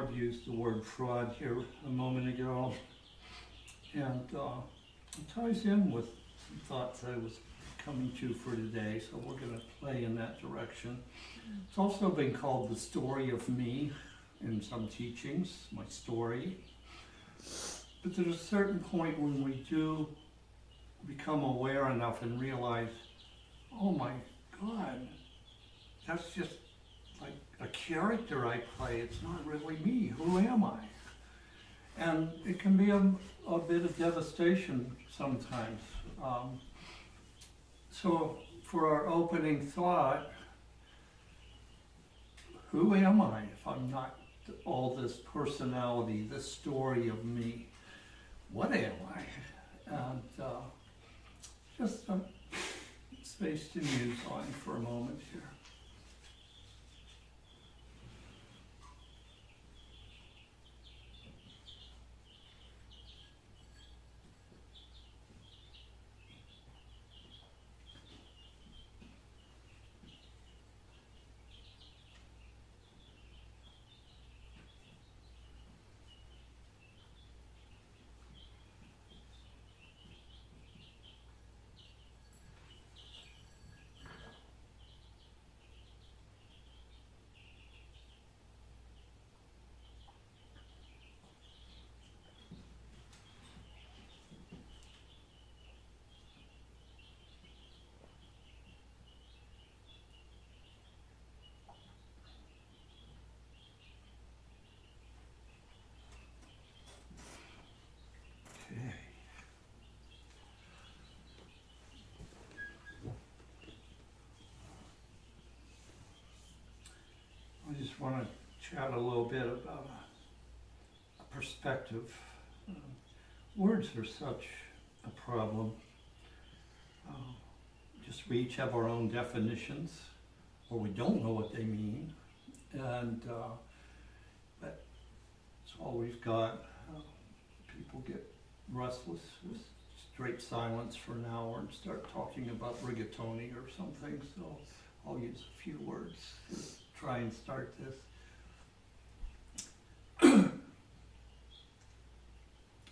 Barb used the word fraud here a moment ago, and it ties in with some thoughts I was coming to for today, so we're going to play in that direction. It's also been called the story of me in some teachings, my story. But there's a certain point when we do become aware enough and realize, oh my God, that's just like a character I play. It's not really me. Who am I? And it can be a bit of devastation sometimes. So for our opening thought, who am I if I'm not all this personality, this story of me? What am I? And just space to muse on for a moment here. I just want to chat a little bit about a perspective. Words are such a problem. Just we each have our own definitions, or we don't know what they mean, and but it's all we've got. People get restless with straight silence for an hour and start talking about rigatoni or something, so I'll use a few words to try and start this.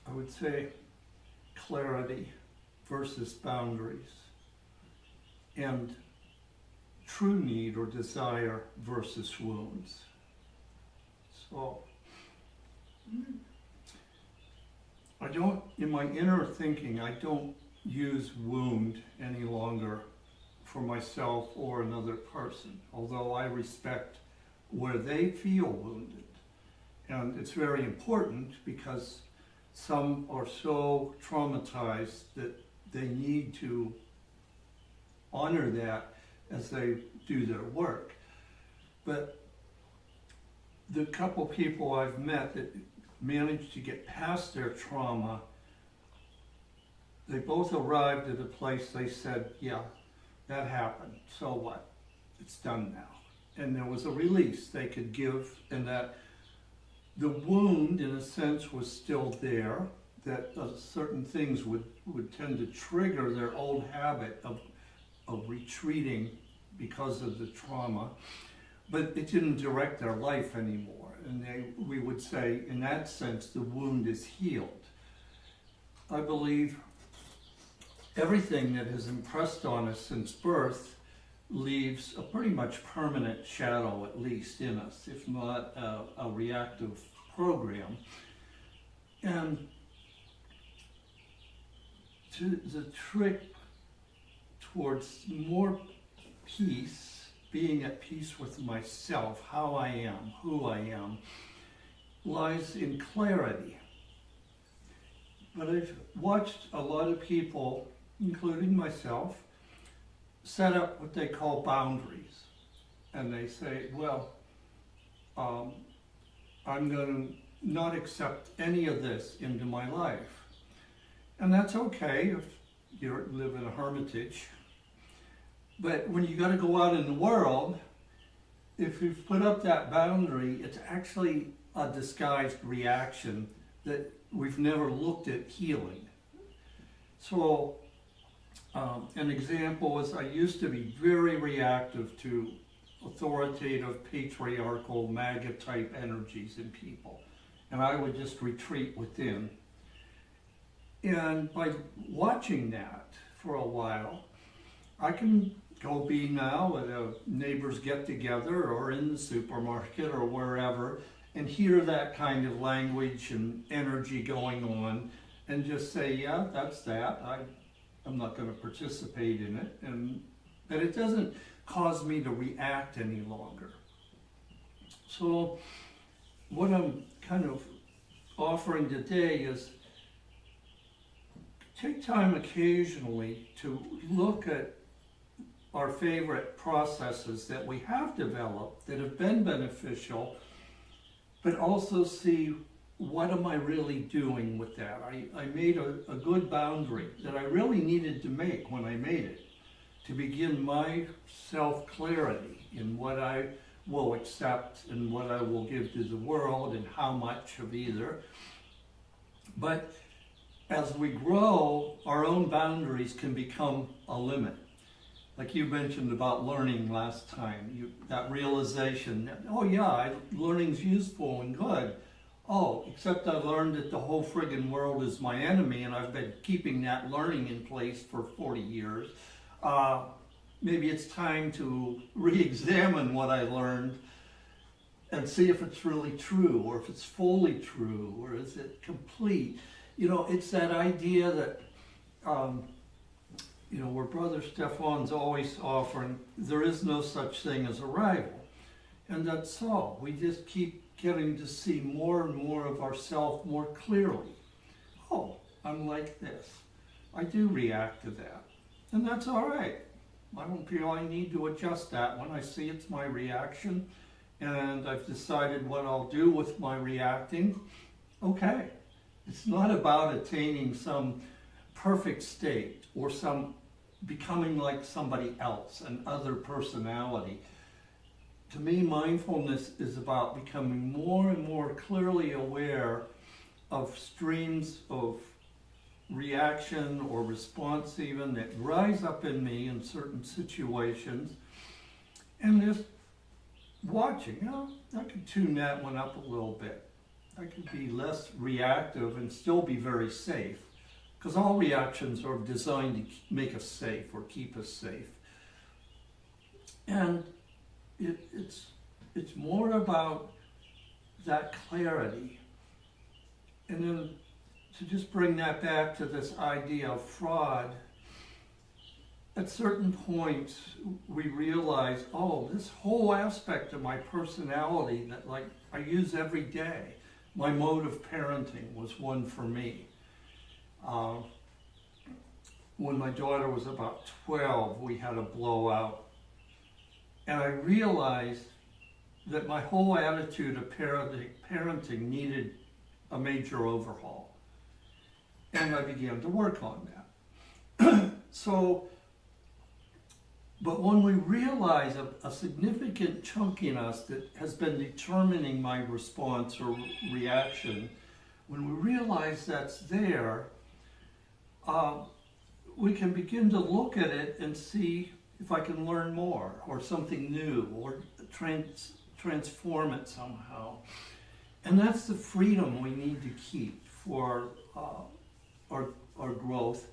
I would say clarity versus boundaries, and true need or desire versus wounds. So I don't, in my inner thinking, I don't use wound any longer for myself or another person, although I respect where they feel wounded. And it's very important because some are so traumatized that they need to honor that as they do their work. But the couple people I've met that managed to get past their trauma, they both arrived at a place they said, yeah, that happened, so what? It's done now. And there was a release they could give, and that the wound, in a sense, was still there, that certain things would tend to trigger their old habit of retreating because of the trauma, but it didn't direct their life anymore. And we would say, in that sense, the wound is healed. I believe everything that is impressed on us since birth leaves a pretty much permanent shadow, at least in us, if not a reactive program. And the trick towards more peace, being at peace with myself, how I am, who I am, lies in clarity. But I've watched a lot of people, including myself, set up what they call boundaries. And they say, well, I'm going to not accept any of this into my life. And that's okay if you live in a hermitage. But when you got to go out in the world, if you've put up that boundary, it's actually a disguised reaction that we've never looked at healing. So an example is I used to be very reactive to authoritative, patriarchal, MAGA type energies in people. And I would just retreat within. And by watching that for a while, I can go be now at a neighbor's get together or in the supermarket or wherever and hear that kind of language and energy going on and just say, yeah, that's that. I'm not going to participate in it. And that it doesn't cause me to react any longer. So what I'm kind of offering today is take time occasionally to look at our favorite processes that we have developed that have been beneficial, but also see what am I really doing with that. I made a good boundary that I really needed to make when I made it, to begin my self-clarity in what I will accept and what I will give to the world and how much of either. But as we grow, our own boundaries can become a limit. Like you mentioned about learning last time, that realization that, oh yeah, learning's useful and good. Oh, except I learned that the whole friggin' world is my enemy and I've been keeping that learning in place for 40 years. Maybe it's time to re-examine what I learned and see if it's really true, or if it's fully true, or is it complete. You know, it's that idea that, where Brother Stefan's always offering, there is no such thing as a rival. And that's all. We just keep getting to see more and more of ourselves more clearly. Oh, I'm like this. I do react to that. And that's all right. I don't feel I need to adjust that. When I see it's my reaction and I've decided what I'll do with my reacting, okay. It's not about attaining some perfect state or some becoming like somebody else, an other personality. To me, mindfulness is about becoming more and more clearly aware of streams of reaction or response even that rise up in me in certain situations, and just watching, I could tune that one up a little bit. I could be less reactive and still be very safe, because all reactions are designed to make us safe or keep us safe. And it's more about that clarity. And then to just bring that back to this idea of fraud, at certain points we realize, oh, this whole aspect of my personality that like I use every day, my mode of parenting was one for me. When my daughter was about 12, we had a blowout. And I realized that my whole attitude of parenting needed a major overhaul. And I began to work on that. But when we realize a significant chunk in us that has been determining my response or reaction, when we realize that's there, we can begin to look at it and see if I can learn more or something new or transform it somehow. And that's the freedom we need to keep for our growth.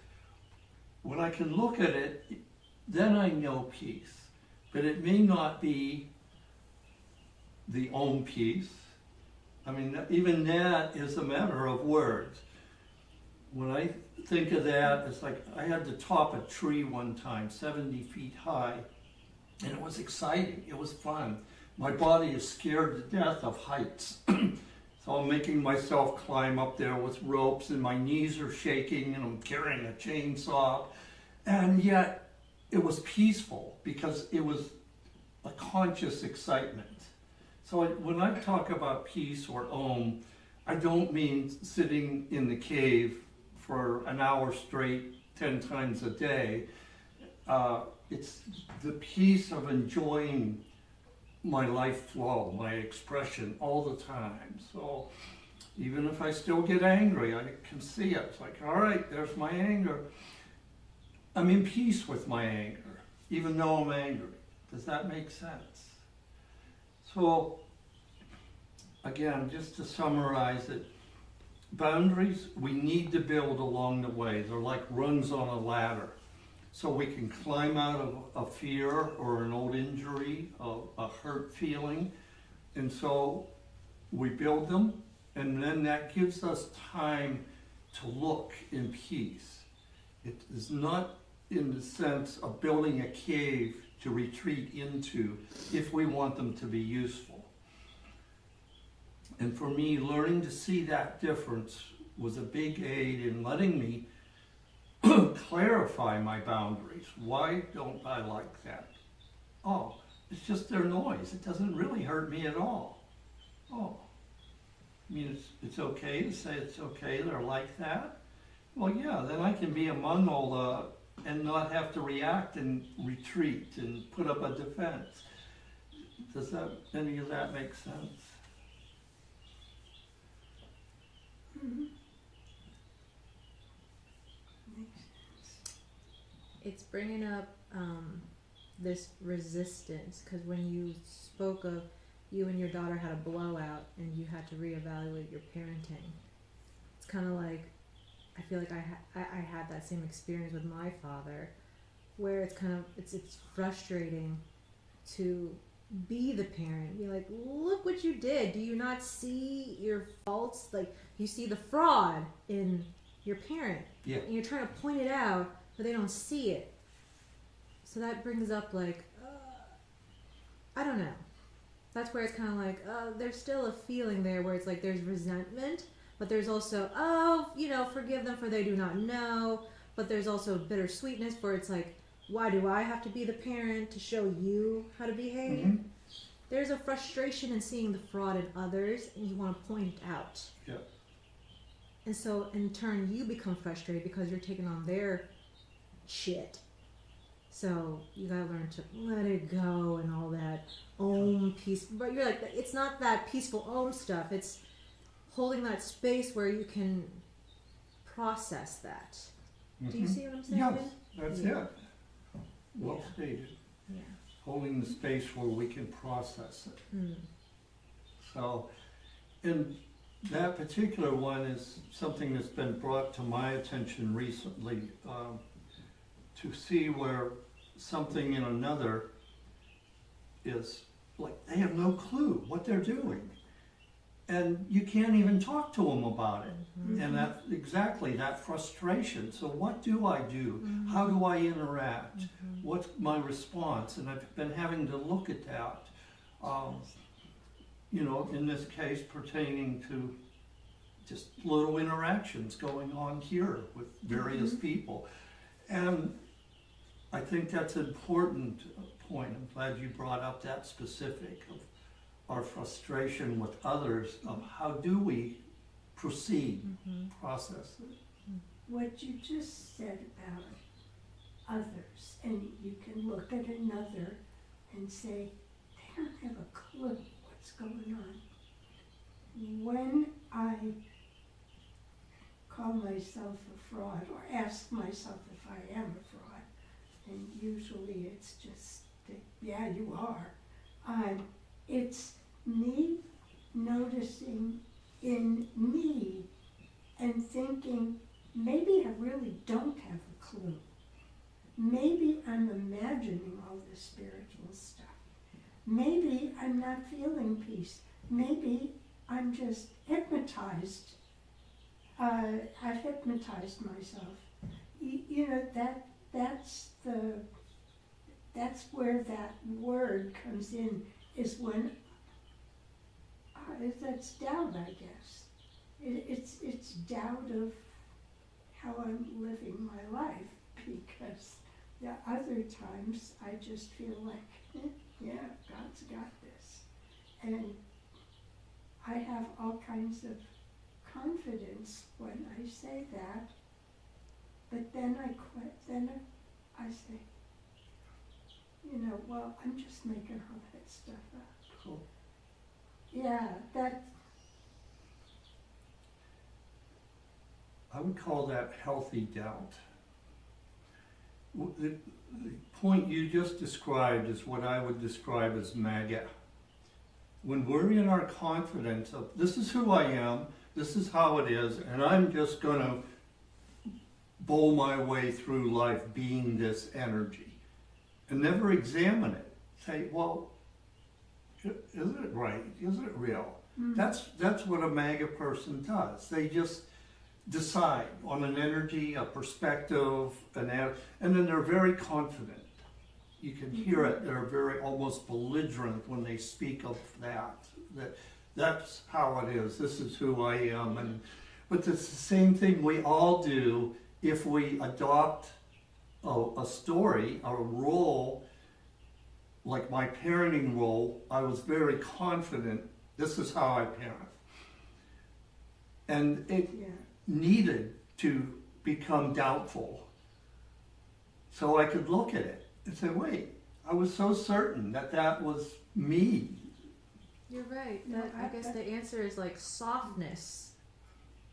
When I can look at it, then I know peace. But it may not be the Om peace. I mean, even that is a matter of words. When I think of that, it's like I had to top a tree one time, 70 feet high, and it was exciting. It was fun. My body is scared to death of heights. So I'm making myself climb up there with ropes, and my knees are shaking, and I'm carrying a chainsaw. And yet, it was peaceful because it was a conscious excitement. So when I talk about peace or Om, I don't mean sitting in the cave for an hour straight, 10 times a day. It's the peace of enjoying my life flow, my expression all the time. So even if I still get angry, I can see it. It's like, all right, there's my anger. I'm in peace with my anger, even though I'm angry. Does that make sense? So, again, just to summarize it, boundaries we need to build along the way. They're like rungs on a ladder. So we can climb out of a fear or an old injury, a hurt feeling. And so we build them, and then that gives us time to look in peace. It is not in the sense of building a cave to retreat into if we want them to be useful. And for me, learning to see that difference was a big aid in letting me clarify my boundaries. Why don't I like that? Oh, it's just their noise. It doesn't really hurt me at all. Oh, I mean, it's okay to say it's okay, they're like that? Well, yeah, then I can be among all the, and not have to react and retreat and put up a defense. Does that, any of that make sense? Mm-hmm. Makes sense. It's bringing up this resistance, because when you spoke of you and your daughter had a blowout and you had to reevaluate your parenting, it's kind of like, I feel like I had that same experience with my father, where it's kind of, it's frustrating to be the parent, be like, look what you did, do you not see your faults? Like, you see the fraud in your parent, Yeah. and you're trying to point it out, but they don't see it. So that brings up like, I don't know. That's where it's kind of like, there's still a feeling there where it's like there's resentment, but there's also, forgive them for they do not know. But there's also bittersweetness where it's like, why do I have to be the parent to show you how to behave? Mm-hmm. There's a frustration in seeing the fraud in others, and you want to point it out. Yeah. And so in turn, you become frustrated because you're taking on their shit. So you gotta learn to let it go and all that peace. But you're like, it's not that peaceful stuff. It's holding that space where you can process that. Mm-hmm. Do you see what I'm saying? Yes, that's Yeah. it. Well Yeah. stated. Yeah. Holding the space where we can process it. Mm. So, and that particular one is something that's been brought to my attention recently, to see where something in another is like they have no clue what they're doing. And you can't even talk to them about it. Mm-hmm. And that's exactly that frustration. So what do I do? Mm-hmm. How do I interact? Mm-hmm. What's my response? And I've been having to look at that. In this case pertaining to just little interactions going on here with various Mm-hmm. people. And I think that's an important point. I'm glad you brought up that specific of our frustration with others, of how do we proceed, Mm-hmm. process it. What you just said about others, and you can look at another and say, they don't have a clue what's going on. When I call myself a fraud, or ask myself if I am a fraud, and usually it's just, yeah, you are, it's me noticing in me and thinking, maybe I really don't have a clue. Maybe I'm imagining all this spiritual stuff. Maybe I'm not feeling peace. Maybe I'm just hypnotized. I've hypnotized myself. That's where that word comes in, is when that's doubt, I guess. It's doubt of how I'm living my life, because the other times I just feel like, yeah, God's got this. And I have all kinds of confidence when I say that, but then I quit, then I say, well, I'm just making all that stuff up. Cool. Yeah, that, I would call that healthy doubt. The point you just described is what I would describe as MAGA. when we're in our confidence of this is who I am, this is how it is, and I'm just gonna bowl my way through life being this energy, and never examine it. Say, well, is it right? Is it real? That's what a MAGA person does. They just decide on an energy, a perspective, and then they're very confident. You can hear it. They're very almost belligerent when they speak of that's how it is. This is who I am. But it's the same thing we all do if we adopt a story, a role, like my parenting role. I was very confident. This is how I parent. And it needed to become doubtful so I could look at it and say, wait, I was so certain that was me. You're right. No, I guess the answer is like softness.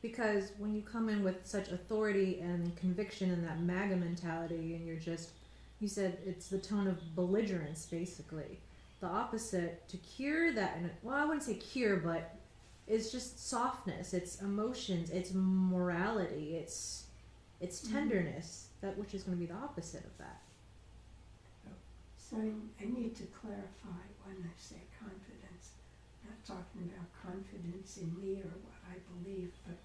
Because when you come in with such authority and conviction and that MAGA mentality, and you're just, you said it's the tone of belligerence, basically. The opposite, to cure that, well, I wouldn't say cure, but it's just softness, it's emotions, it's morality, it's tenderness, that which is going to be the opposite of that. So I need to clarify when I say confidence. I'm not talking about confidence in me or what I believe, but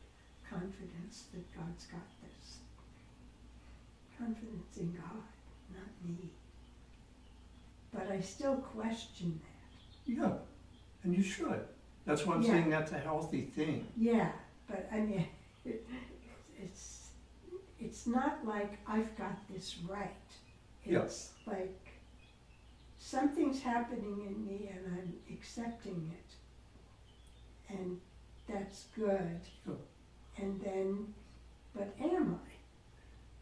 confidence that God's got this. Confidence in God, not me. But I still question that. Yeah, and you should. That's why I'm saying that's a healthy thing. Yeah, but I mean, it's not like I've got this right. It's like something's happening in me and I'm accepting it. And that's good. Yeah. And then, but am I?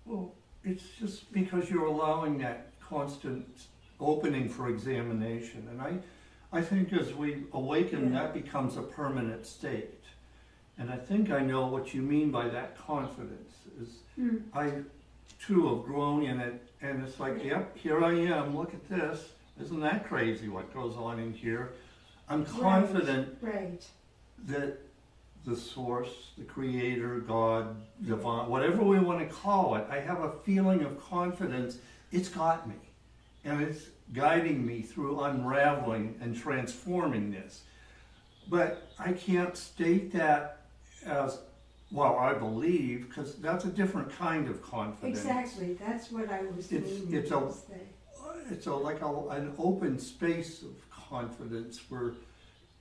Well, it's just because you're allowing that constant opening for examination. And I think as we awaken, that becomes a permanent state. And I think I know what you mean by that confidence. I, too, have grown in it, and it's like, yep, here I am, look at this. Isn't that crazy what goes on in here? I'm confident that the source, the creator, God, divine, whatever we want to call it, I have a feeling of confidence. It's got me. And it's guiding me through unraveling and transforming this. But I can't state that as, well, I believe, because that's a different kind of confidence. Exactly, that's what I was meaning it's to say. It's an open space of confidence where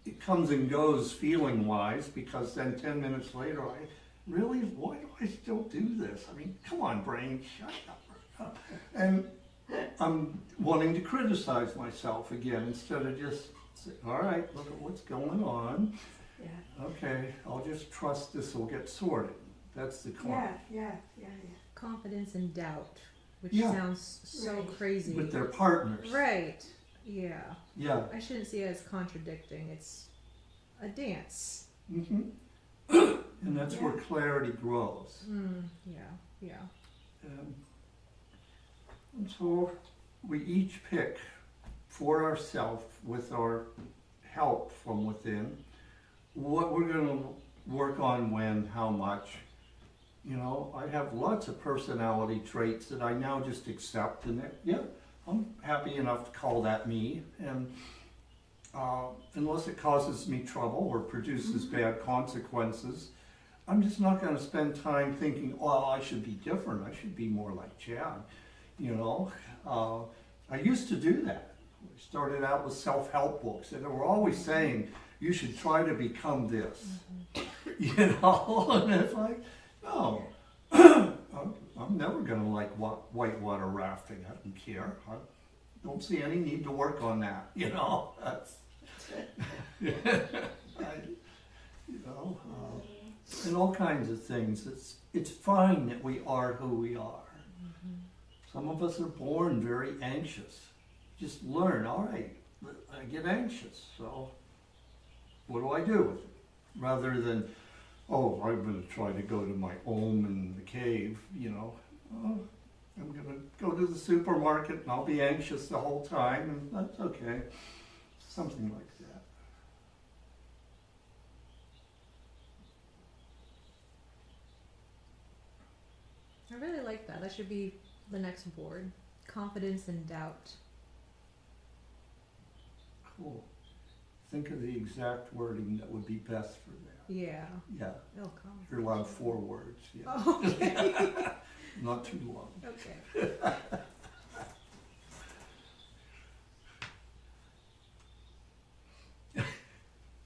it comes and goes feeling-wise, because then 10 minutes later, why do I still do this? I mean, come on, brain, shut up. And I'm wanting to criticize myself again instead of just say, all right, look at what's going on. Yeah. Okay, I'll just trust this will get sorted. That's the Yeah. Confidence and doubt, which Yeah. sounds so crazy. with their partners. Right. Yeah. Yeah. I shouldn't see it as contradicting. It's a dance. Mm-hmm. And that's where clarity grows. Yeah. And so we each pick for ourselves, with our help from within, what we're going to work on, when, how much. You know, I have lots of personality traits that I now just accept, and I'm happy enough to call that me. And unless it causes me trouble or produces bad consequences, I'm just not going to spend time thinking, well, I should be different. I should be more like Chad. You know, I used to do that. I started out with self-help books, and they were always saying, you should try to become this. You know, and it's like, no, I'm never going to like whitewater rafting. I don't care. I don't see any need to work on that. You know, that's, and all kinds of things. It's fine that we are who we are. Some of us are born very anxious. Just learn, all right, I get anxious, so what do I do with it? Rather than, oh, I'm going to try to go to my home in the cave, you know. Oh, I'm going to go to the supermarket and I'll be anxious the whole time, and that's okay. Something like that. I really like that. That should be the next board. Confidence and doubt. Cool. Think of the exact wording that would be best for that. Yeah. Yeah, It'll come. you're allowed 4 words, yeah. Oh, okay. Not too long. Okay.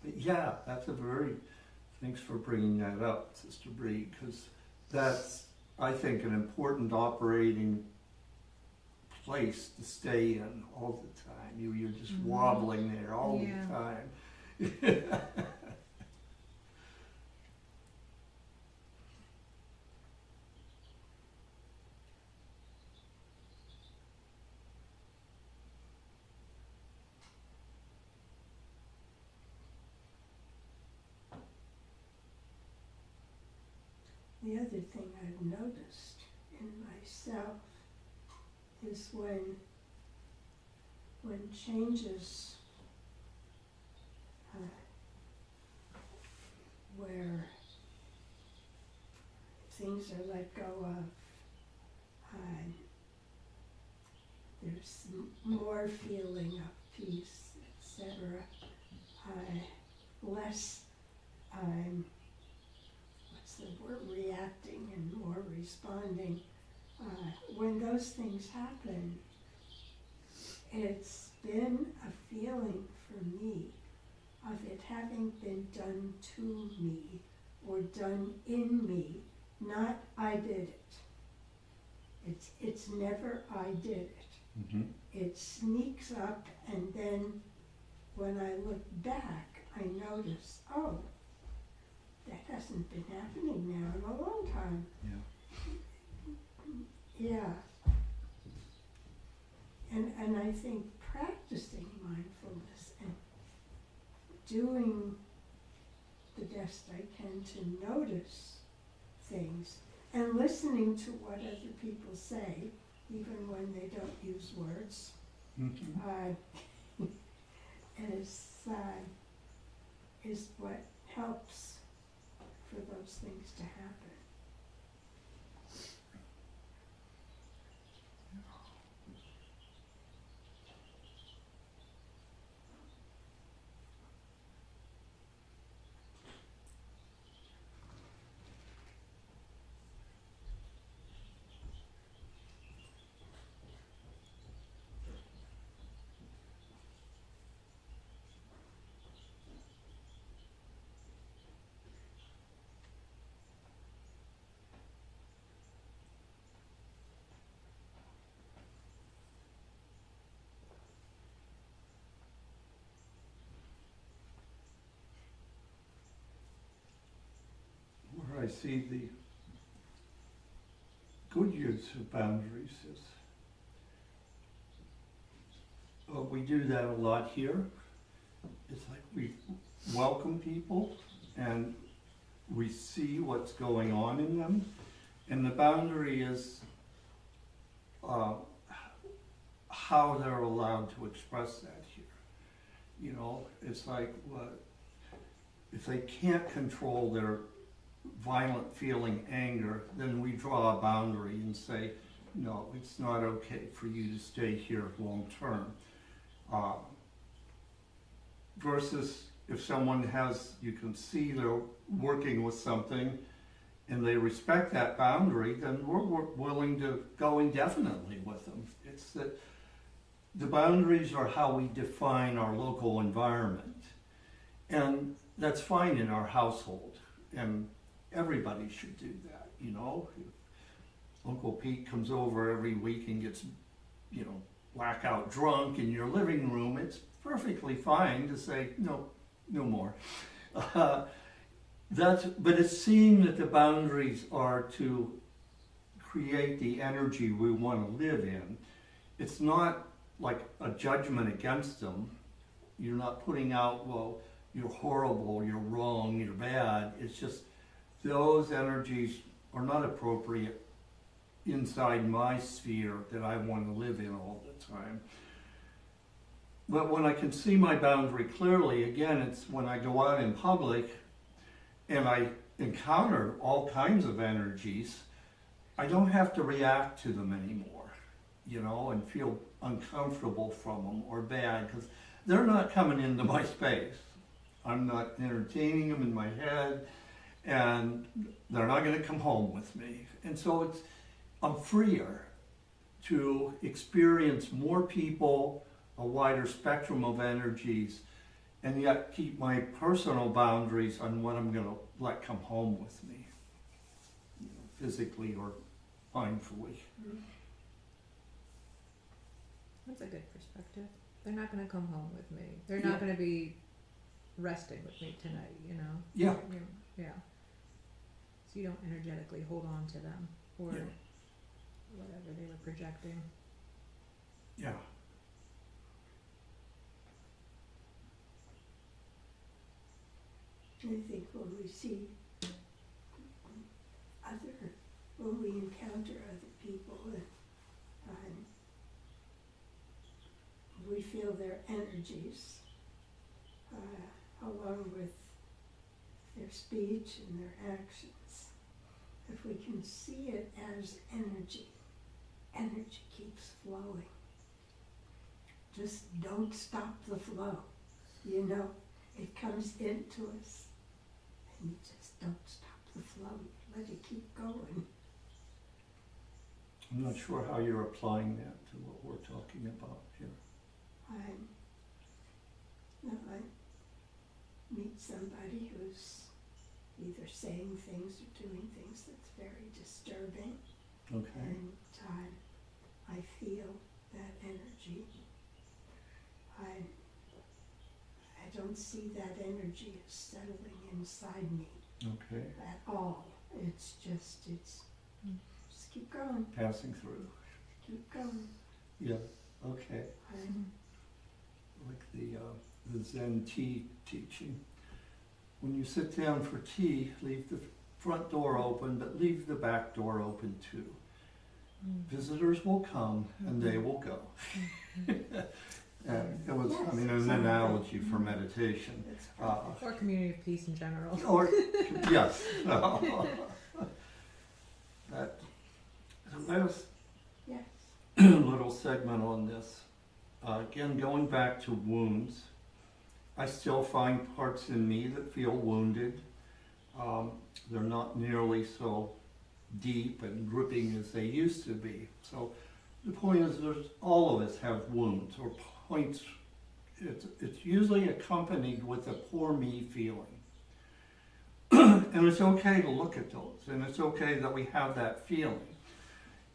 But yeah, that's a very, thanks for bringing that up, Sister Bree, because that's, I think, an important operating place to stay in all the time. You're just Mhm. wobbling there all Yeah. the time. The other thing I've noticed in myself is when changes where things are let go of, there's more feeling of peace, etc. Less what's the word, reacting and more responding. When those things happen, it's been a feeling for me of it having been done to me or done in me, not I did it. It's never I did it. Mhm. It sneaks up, and then when I look back, I notice, oh, that hasn't been happening now in a long time. Yeah. Yeah. And I think practicing mindfulness and doing the best I can to notice things and listening to what other people say, even when they don't use words, Mhm. is what helps for those things to happen. Where I see the good use of boundaries is, we do that a lot here. It's like we welcome people and we see what's going on in them. And the boundary is how they're allowed to express that here. You know, it's like if they can't control their violent feeling anger, then we draw a boundary and say, no, it's not okay for you to stay here long term. Versus if someone has, you can see they're working with something and they respect that boundary, then we're willing to go indefinitely with them. It's that the boundaries are how we define our local environment. And that's fine in our household. And everybody should do that, you know. If Uncle Pete comes over every week and gets, you know, blackout drunk in your living room, it's perfectly fine to say, no, no more. But it's seeing that the boundaries are to create the energy we want to live in. It's not like a judgment against them. You're not putting out, well, you're horrible, you're wrong, you're bad. It's just those energies are not appropriate inside my sphere that I want to live in all the time. But when I can see my boundary clearly, again, it's when I go out in public and I encounter all kinds of energies, I don't have to react to them anymore, and feel uncomfortable from them or bad, because they're not coming into my space. I'm not entertaining them in my head, and they're not going to come home with me. And so I'm freer to experience more people, a wider spectrum of energies, and yet keep my personal boundaries on what I'm going to let come home with me, physically or mindfully. That's a good perspective. They're not going to come home with me. They're Yeah. not going to be resting with me tonight, Yeah. Yeah. So you don't energetically hold on to them or Yeah. whatever they were projecting. Yeah. I think when we encounter other people, we feel their energies, along with their speech and their actions. If we can see it as energy, energy keeps flowing. Just don't stop the flow, it comes into us. And you just don't stop the flow, let it keep going. I'm not sure how you're applying that to what we're talking about here. I meet somebody who's either saying things or doing things that's very disturbing, Okay. and I feel that energy. I don't see that energy as settling inside me Okay. at all. It's just keep going, Passing through. keep going. Yeah. Okay. Like the Zen tea teaching. When you sit down for tea, leave the front door open, but leave the back door open too. Visitors will come and they will go. And it was, Yes, an exactly. analogy for meditation. That's perfect. Or community of peace in general. Or, yes. That last Yes. little segment on this, again, going back to wounds, I still find parts in me that feel wounded. They're not nearly so deep and gripping as they used to be. So the point is, all of us have wounds or points. It's usually accompanied with a poor me feeling. And it's okay to look at those, and it's okay that we have that feeling.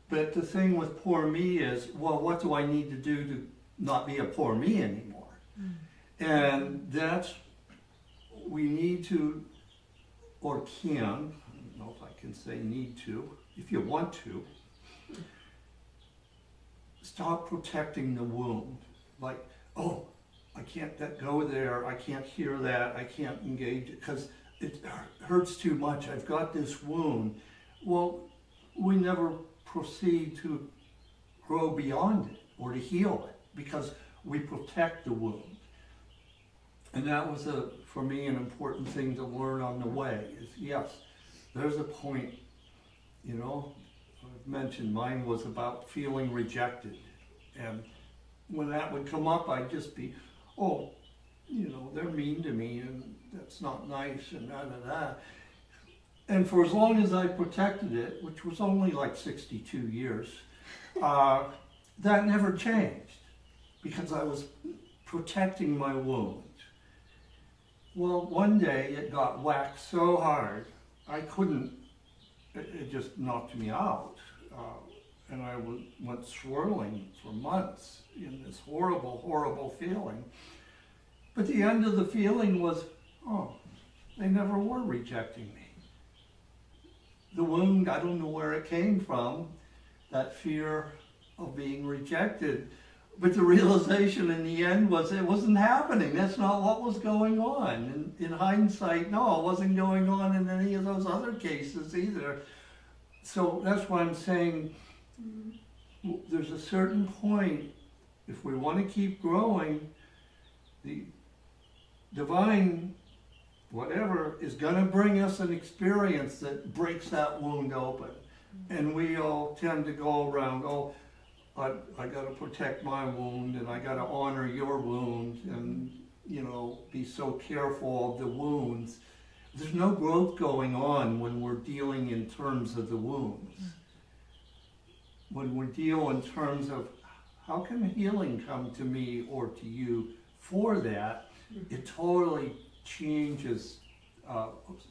But the thing with poor me is, well, what do I need to do to not be a poor me anymore? And we need to, or can, I don't know if I can say need to, if you want to, stop protecting the wound. Like, oh, I can't go there, I can't hear that, I can't engage it, because it hurts too much, I've got this wound. Well, we never proceed to grow beyond it or to heal it, because we protect the wound. And that was, for me, an important thing to learn on the way, is yes, there's a point, I've mentioned mine was about feeling rejected. And when that would come up, I'd just be, oh, they're mean to me, and that's not nice, and da-da-da. And for as long as I protected it, which was only like 62 years, that never changed, because I was protecting my wound. Well, one day it got whacked so hard, I couldn't, it just knocked me out. And I went swirling for months in this horrible, horrible feeling. But the end of the feeling was, oh, they never were rejecting me. The wound, I don't know where it came from, that fear of being rejected. But the realization in the end was it wasn't happening. That's not what was going on. In hindsight, no, it wasn't going on in any of those other cases either. So that's why I'm saying there's a certain point, if we want to keep growing, the divine whatever is going to bring us an experience that breaks that wound open. And we all tend to go around, oh, I gotta protect my wound, and I gotta honor your wound, and, you know, be so careful of the wounds. There's no growth going on when we're dealing in terms of the wounds. When we deal in terms of how can healing come to me or to you for that, it totally changes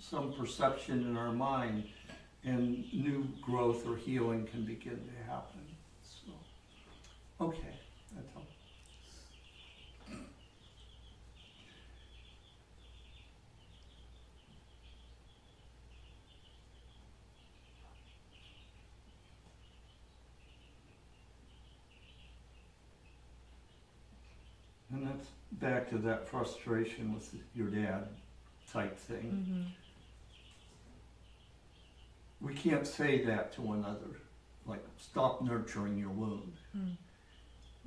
some perception in our mind, and new growth or healing can begin to happen. So, okay, that's all. And that's back to that frustration with your dad type thing. We can't say that to another, like, stop nurturing your wound.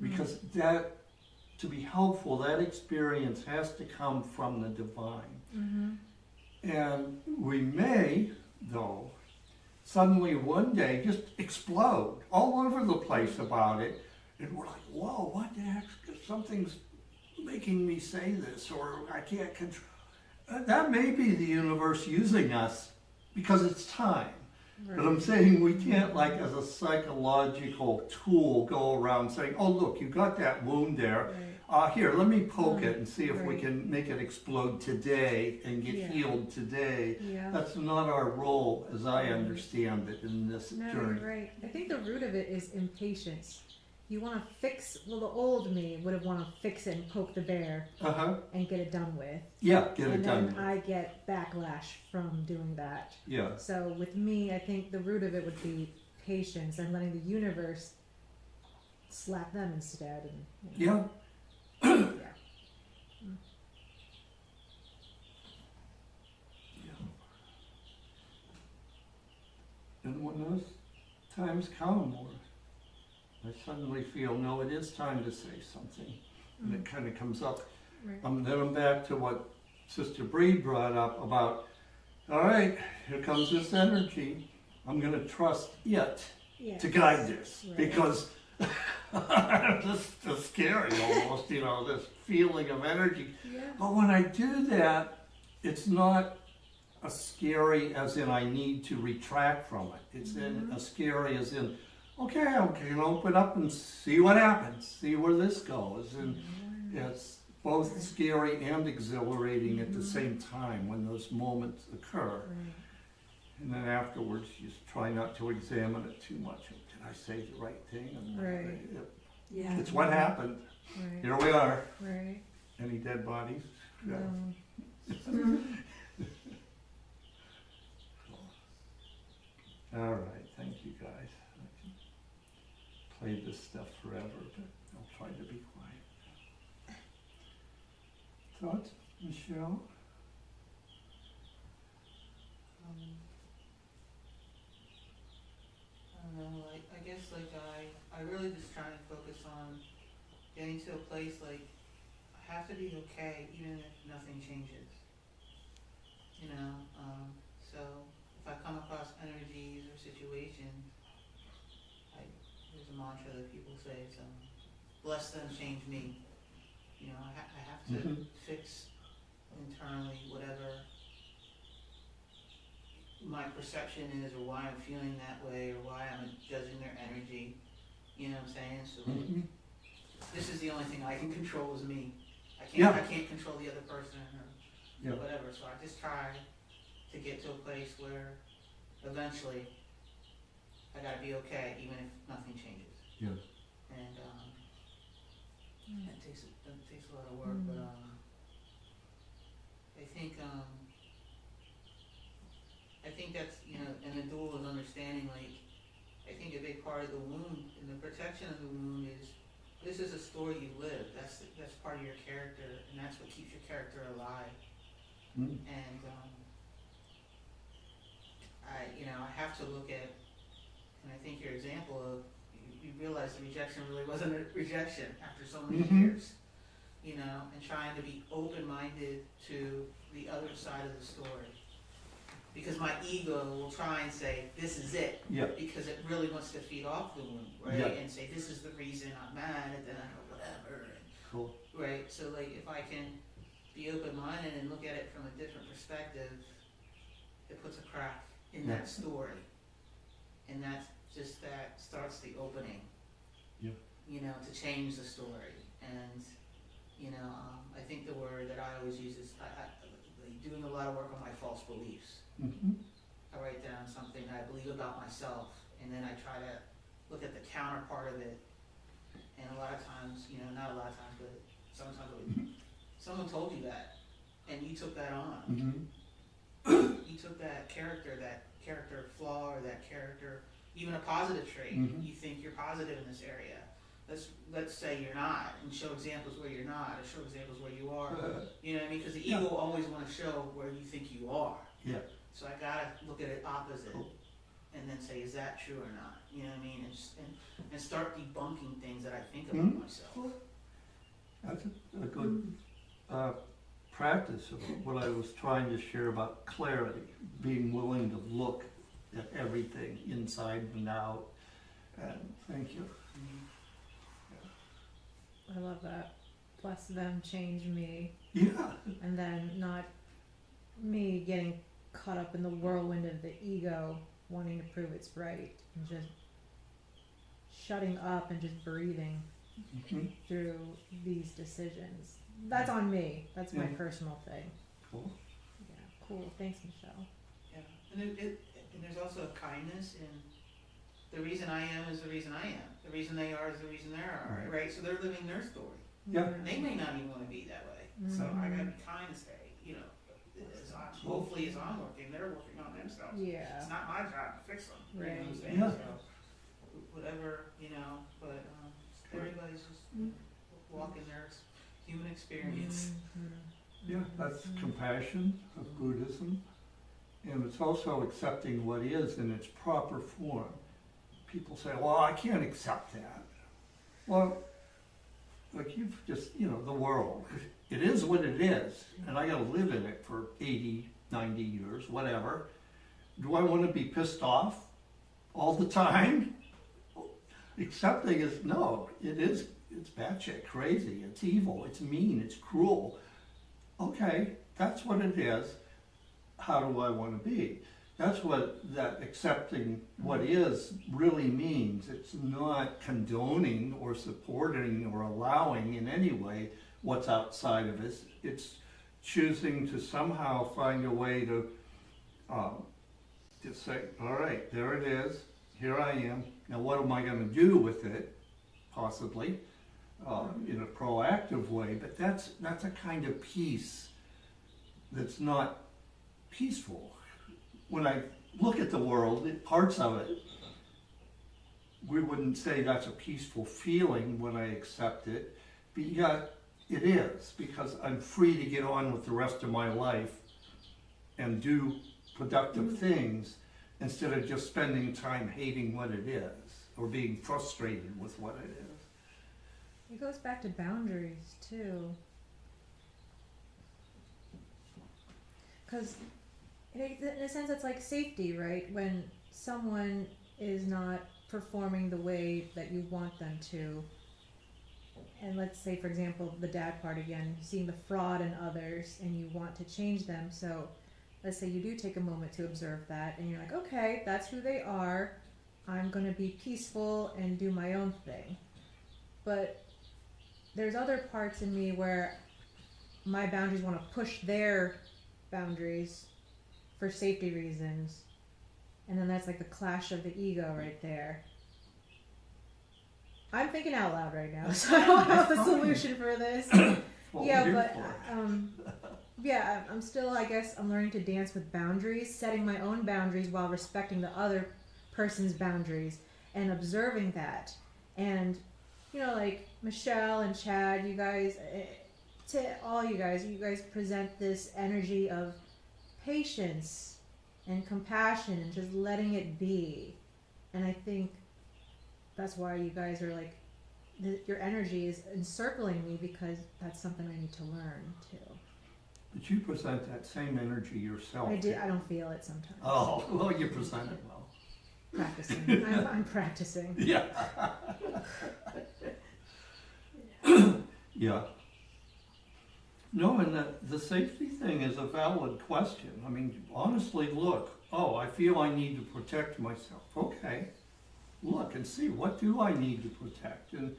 Because that, to be helpful, that experience has to come from the divine. And we may, though, suddenly one day just explode all over the place about it, and we're like, whoa, what the heck, something's making me say this, or I can't control. That may be the universe using us because it's time. Right. But I'm saying we can't, like, as a psychological tool, go around saying, oh, look, you got that wound there. Right. Here, let me poke it and see if we Right. can make it explode today and get Yeah. healed today. Yeah. That's not our role, as I understand it, in this No, journey. you're right. I think the root of it is impatience. You want to fix, well, the old me would have want to fix it and poke the bear and get it done with. Yeah, get it And done. then I get backlash from doing that. Yeah. So with me, I think the root of it would be patience and letting the universe slap them instead. And, you know, Yeah. yeah. And when those times come, or I suddenly feel, no, it is time to say something, and it kind of comes up. Right. Then I'm back to what Sister Bree brought up about, all right, here comes this energy. I'm going to trust it Yes. to guide this, Right. because this is scary almost, you know, this feeling of energy. Yeah. But when I do that, it's not a scary as in I need to retract from it. It's in a scary as in, okay, I'm going to open up and see what happens, see where this goes. And it's both scary and exhilarating at the same time when those moments occur. Right. And then afterwards, you just try not to examine it too much. Did I say the right thing? And Right. Yeah. It's what happened. Right. Here we are. Right. Any dead bodies? Yeah. All right, thank you guys. I can play this stuff forever, but I'll try to be quiet. Thoughts, Michelle? I don't know, like, I guess, like, I really just try and focus on getting to a place, like, I have to be okay even if nothing changes. You know, so if I come across energies or situations, there's a mantra that people say, it's, bless them, change me. You know, I have to fix internally whatever my perception is, or why I'm feeling that way, or why I'm judging their energy. You know what I'm saying? So this is the only thing I can control is me. I can't control the other person or whatever. So I just try to get to a place where eventually I gotta be okay, even if nothing changes. Yeah. And that takes a lot of work, but I think that's, you know, and the dual is understanding, like, I think a big part of the wound and the protection of the wound is, this is a story you live, that's part of your character, and that's what keeps your character alive. And I have to look at, and I think your example of, you realize the rejection really wasn't a rejection after so many years, you know, and trying to be open-minded to the other side of the story. because my ego will try and say, this is it, Yeah, because it really wants to feed off the wound, right? Yeah. And say, this is the reason I'm mad, and then I whatever, cool. right? So like, if I can be open-minded and look at it from a different perspective, it puts a crack in Yeah. that story. And that starts the opening. Yeah. You know, to change the story. And, you know, I think the word that I always use is, like doing a lot of work on my false beliefs. Mm-hmm. I write down something I believe about myself, and then I try to look at the counterpart of it. And a lot of times, you know, not a lot of times, but sometimes someone told you that, and you took that on. Mm-hmm. You took that character flaw, or that character, even a positive trait. Mhm. You think you're positive in this area. Let's say you're not, and show examples where you're not, or show examples where you are. You know what I mean? Because the ego will always want to show where you think you are. Yeah. So I gotta look at it opposite, Cool. and then say, is that true or not? You know what I mean? And start debunking things that I think about Mhm. myself. That's a good practice of what I was trying to share about clarity, being willing to look at everything inside and out. And thank you. Mhm. I love that. Plus them change me, Yeah. and then not me getting caught up in the whirlwind of the ego wanting to prove it's right, and just shutting up and just breathing Mhm. through these decisions. That's on me. That's my Yeah. personal thing. Cool. Yeah, cool. Thanks, Michelle. Yeah, and there's also a kindness in the reason I am is the reason I am. The reason they are is the reason they are, Right. right? So they're living their story. Yeah. And they may not even want to be that way. So I gotta be kind and say, you know, hopefully as I'm working, they're working on themselves. Yeah. It's not my job to fix them. You know what I'm Right. saying? Yeah. So whatever, you know, but everybody's just walking their human experience. Yeah, that's compassion of Buddhism. And it's also accepting what is in its proper form. People say, well, I can't accept that. Well, like you've just, the world, it is what it is. And I gotta live in it for 80, 90 years, whatever. Do I wanna be pissed off all the time? Accepting is, no, it's batshit crazy, it's evil, it's mean, it's cruel. Okay, that's what it is. How do I want to be? That's what that accepting what is really means. It's not condoning or supporting or allowing in any way what's outside of us. It's choosing to somehow find a way to just say, all right, there it is. Here I am. Now what am I going to do with it? Possibly. In a proactive way, but that's a kind of peace that's not peaceful. When I look at the world, parts of it, we wouldn't say that's a peaceful feeling when I accept it, but yet it is, because I'm free to get on with the rest of my life and do productive things instead of just spending time hating what it is or being frustrated with what it is. It goes back to boundaries too. Because in a sense it's like safety, right? When someone is not performing the way that you want them to, and let's say for example the dad part again, seeing the fraud in others and you want to change them, so let's say you do take a moment to observe that and you're like, okay, that's who they are, I'm going to be peaceful and do my own thing. But there's other parts in me where my boundaries want to push their boundaries for safety reasons. And then that's like the clash of the ego right there. I'm thinking out loud right now, so I don't have a solution for this. Well, Yeah, we're but here for it. I'm still, I guess, I'm learning to dance with boundaries, setting my own boundaries while respecting the other person's boundaries and observing that. And, like Michelle and Chad, you guys, to all you guys present this energy of patience and compassion and just letting it be. And I think that's why you guys are like, your energy is encircling me, because that's something I need to learn too. But you present that same energy yourself. I do. I don't feel it sometimes. Oh, well, you present it well. Practicing. I'm practicing. Yeah. Yeah. No, and the safety thing is a valid question. I mean, honestly, look, oh, I feel I need to protect myself. Okay, look and see, what do I need to protect? And,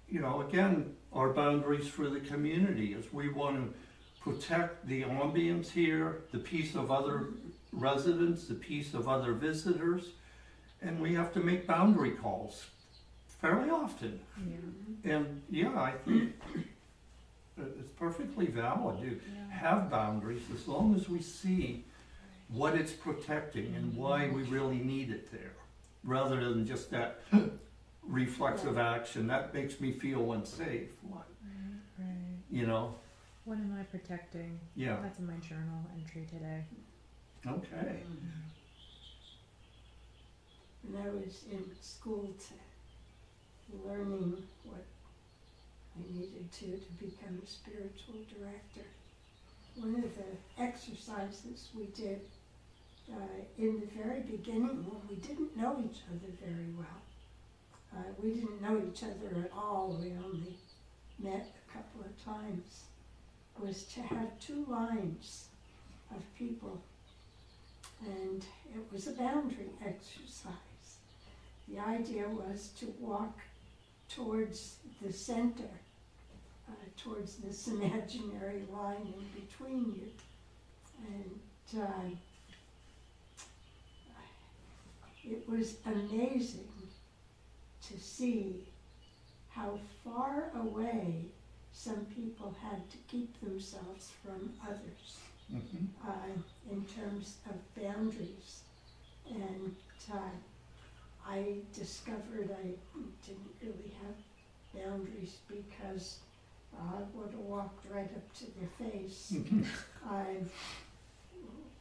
you know, again, our boundaries for the community is we want to protect the ambience here, the peace of other residents, the peace of other visitors, and we have to make boundary calls fairly often. Yeah. And yeah, I think it's perfectly valid to have boundaries as long as we see what it's protecting and why we really need it there, rather than just that reflexive action that makes me feel unsafe. What, Right. you know? What am I protecting? Yeah. That's in my journal entry today. Okay. When I was in school learning what I needed to become a spiritual director, one of the exercises we did in the very beginning, when we didn't know each other very well, we didn't know each other at all, we only met a couple of times, was to have two lines of people, and it was a boundary exercise. The idea was to walk towards the center, towards this imaginary line in between you. And it was amazing to see how far away some people had to keep themselves from others in terms of boundaries. And I discovered I didn't really have boundaries because I would have walked right up to their face.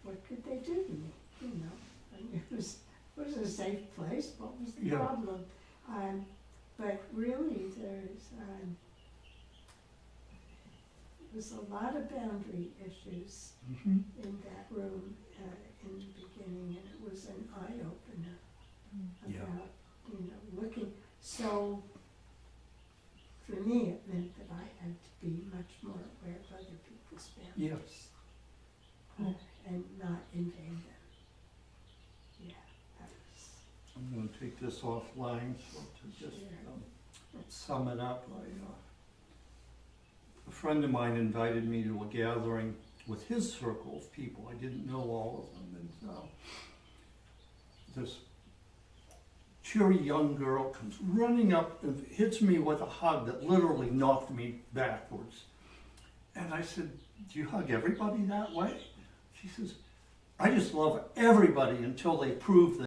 What could they do to me? You know, I mean, it was a safe place. What was the problem? But really, there's a lot of boundary issues in that room in the beginning, and it was an eye-opener about, you know, looking. So for me, it meant that I had to be much more aware of other people's boundaries and not invade them. Yeah, that was. I'm going to take this offline so to just sum it up. A friend of mine invited me to a gathering with his circle of people. I didn't know all of them. And this cheery young girl comes running up and hits me with a hug that literally knocked me backwards. And I said, "Do you hug everybody that way?" She says, "I just love everybody until they prove that